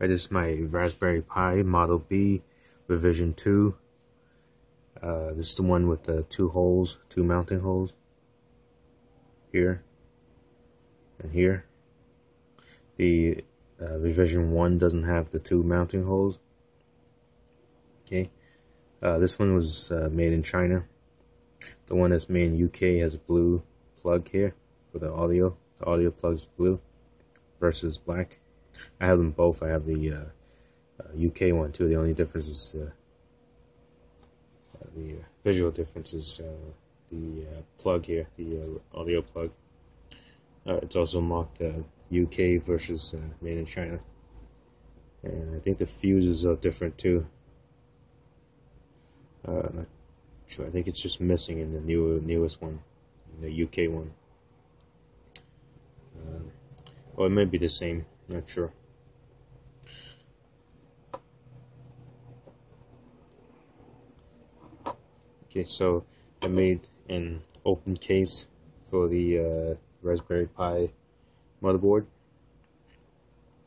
This is my Raspberry Pi Model B revision 2. This is the one with the two mounting holes, here and here. The revision 1 doesn't have the two mounting holes. Okay, this one was made in China. The one that's made in UK has a blue plug here for the audio. The audio plug's blue versus black. I have them both. I have the UK one too. The only difference is the visual difference is the plug here, the audio plug. It's also marked UK versus made in China, and I think the fuses are different too. Not sure. I think it's just missing in the newest one, the UK one. Or it may be the same. Not sure. Okay, so I made an open case for the Raspberry Pi motherboard.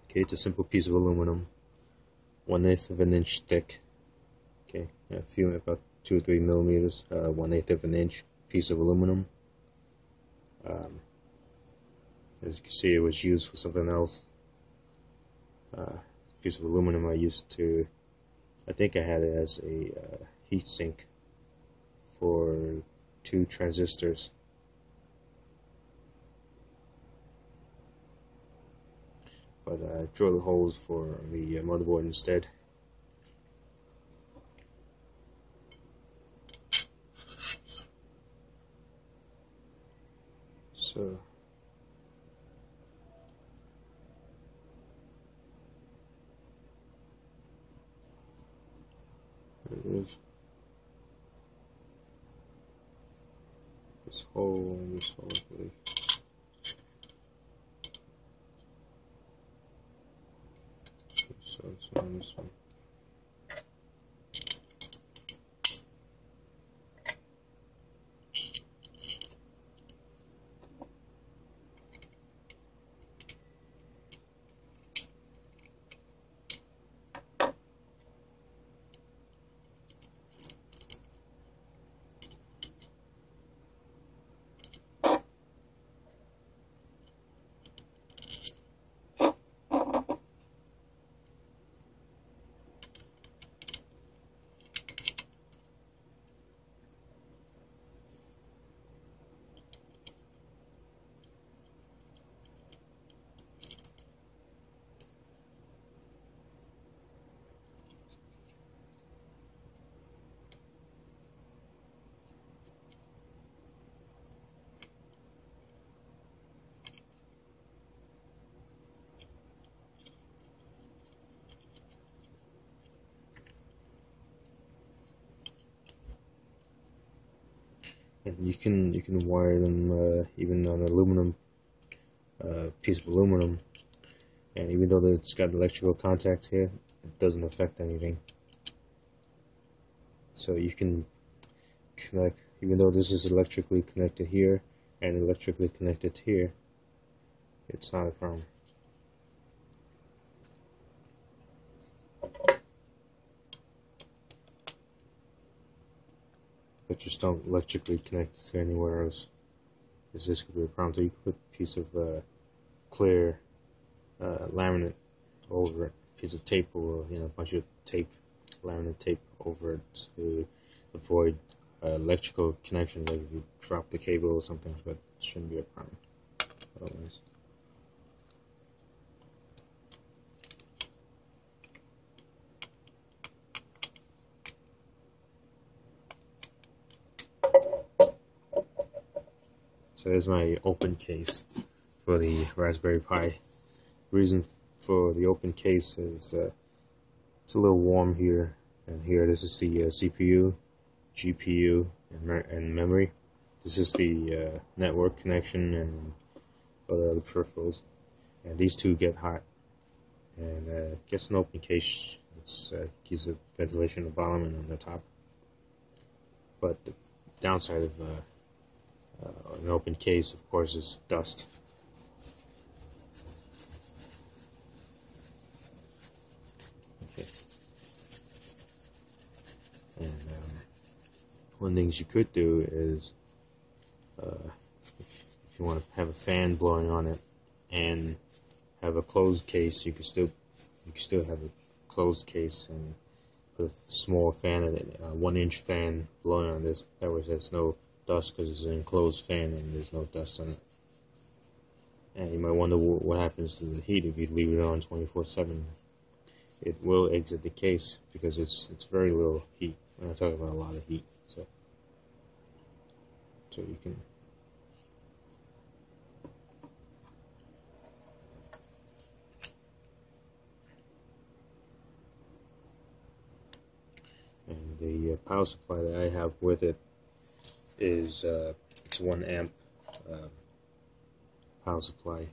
Okay, it's a simple piece of aluminum, 1/8 of an inch thick. Okay, a few about 2 or 3 millimeters, 1/8 of an inch piece of aluminum. As you can see, it was used for something else. Piece of aluminum I think I had it as a heat sink for 2 transistors. But I drilled holes for the motherboard instead. So there it is. This hole and this hole, I believe. So this one and this one. And you can wire them even on an aluminum piece of aluminum, and even though it's got electrical contacts here, it doesn't affect anything. So you can connect, even though this is electrically connected here and electrically connected here, it's not a problem. But just don't electrically connect to anywhere else, because this could be a problem. So you could put a piece of clear laminate over it, piece of tape, or a bunch of tape, laminate tape over it to avoid electrical connections, like if you drop the cable or something. But it shouldn't be a problem otherwise. So there's my open case for the Raspberry Pi. Reason for the open case is it's a little warm here and here. This is the CPU, GPU, and memory. This is the network connection and other peripherals. And these two get hot. And gets an open case. It gives it ventilation on the bottom and on the top. But the downside of an open case, of course, is dust. one of the things you could do is, if you want to have a fan blowing on it and have a closed case, you could still have a closed case and put a small fan in it, a 1-inch fan blowing on this. That way there's no dust because it's an enclosed fan and there's no dust on it. And you might wonder what happens to the heat if you leave it on 24/7. It will exit the case because it's very little heat. We're not talking about a lot of heat, so you can. And the power supply that I have with it is it's 1 amp power supply.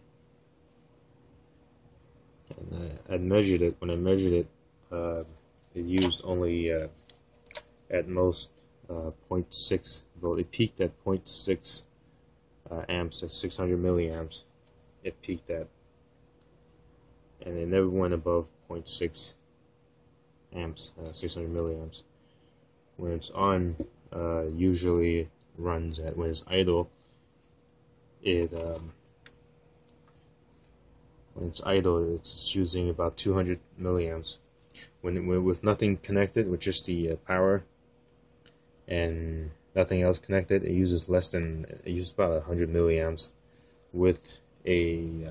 And I measured it. When I measured it, it used only at most 0.6 volt. It peaked at 0.6 amps, at 600 milliamps. It peaked at, and it never went above 0.6 amps, 600 milliamps. When it's on, usually runs at, when it's idle, when it's idle, it's using about 200 milliamps. When with nothing connected, with just the power and nothing else connected, it uses less than, it uses about 100 milliamps. With a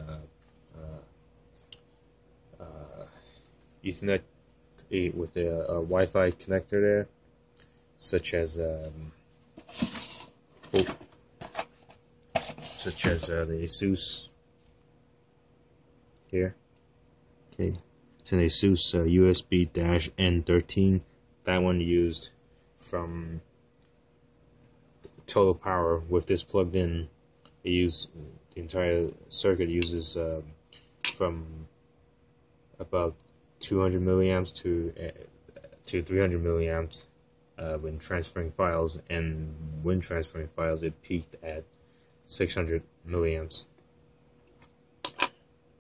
Ethernet, with a Wi-Fi connector there, such as the ASUS here. Okay, it's an ASUS USB-N13. That one used from total power with this plugged in. It used, the entire circuit uses from about 200 milliamps to 300 milliamps when transferring files, and when transferring files it peaked at 600 milliamps.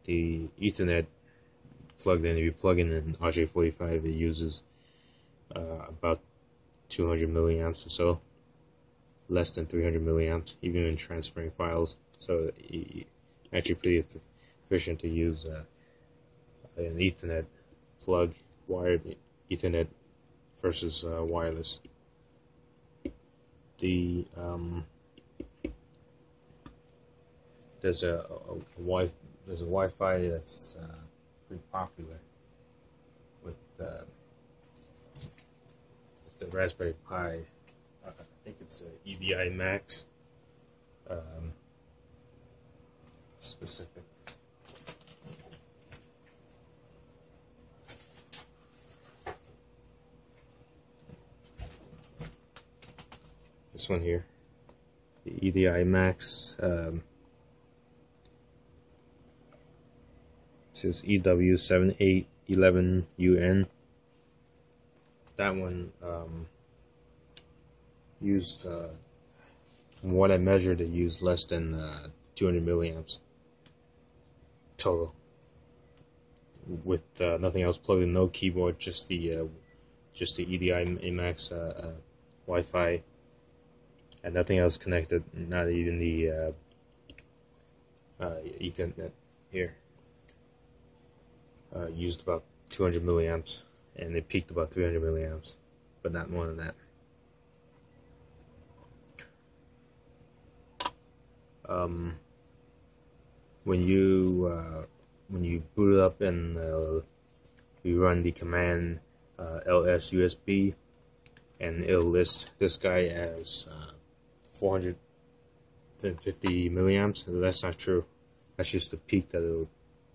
The Ethernet plugged in, if you plug in an RJ45, it uses about 200 milliamps or so, less than 300 milliamps, even in transferring files. So actually pretty efficient to use an Ethernet plug, wired Ethernet versus wireless. The there's a Wi-Fi that's pretty popular with the Raspberry Pi. I think it's EDI Max specific. This one here, the EDI Max. Is EW7811UN. That one used, from what I measured, it used less than 200 milliamps total, with nothing else plugged in, no keyboard, just the EDI Max Wi-Fi, and nothing else connected, not even the Ethernet here. Used about 200 milliamps, and it peaked about 300 milliamps, but not more than that. When you boot it up and you run the command LSUSB, and it'll list this guy as 450 milliamps. That's not true. That's just the peak that it'll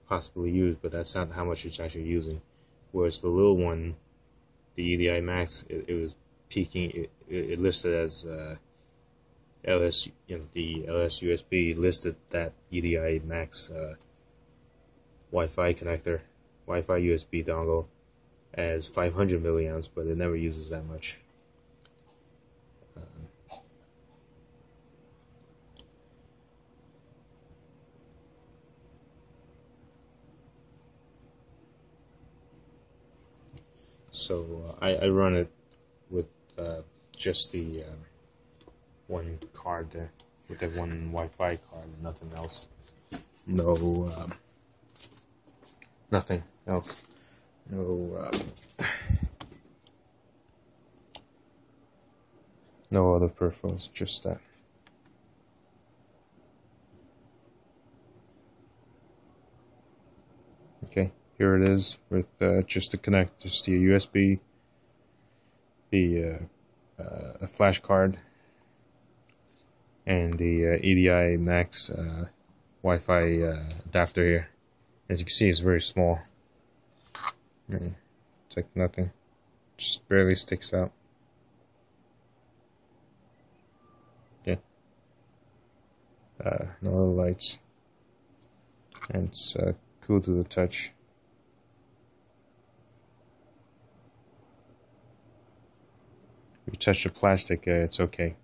possibly use, but that's not how much it's actually using. Whereas the little one, the EDI Max, it was peaking. It listed as LS, the LSUSB listed that EDI Max Wi-Fi connector, Wi-Fi USB dongle, as 500 milliamps, but it never uses that much. So I run it with just the one card there with that one Wi-Fi card and nothing else. No, nothing else. No, no other peripherals, just that. Okay, here it is with just to connect just the USB, the a flash card, and the EDI Max Wi-Fi adapter here. As you can see, it's very small. It's like nothing, just barely sticks out. Okay, no other lights, and it's cool to the touch. If you touch the plastic, it's okay.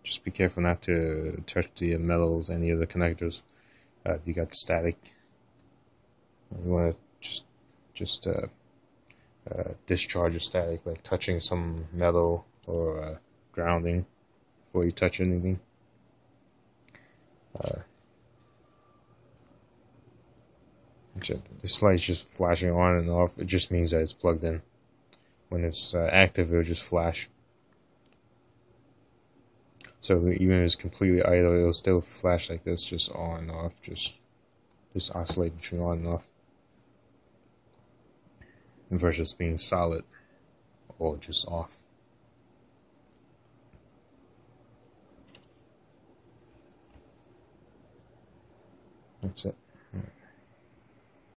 Just be careful not to touch the metals, any of the connectors. If you got static, you want to just discharge the static, like touching some metal or grounding before you touch anything. This light's just flashing on and off. It just means that it's plugged in. When it's active, it'll just flash. So even if it's completely idle, it'll still flash like this, just on and off, just oscillate between on and off. Versus being solid or just off. That's it.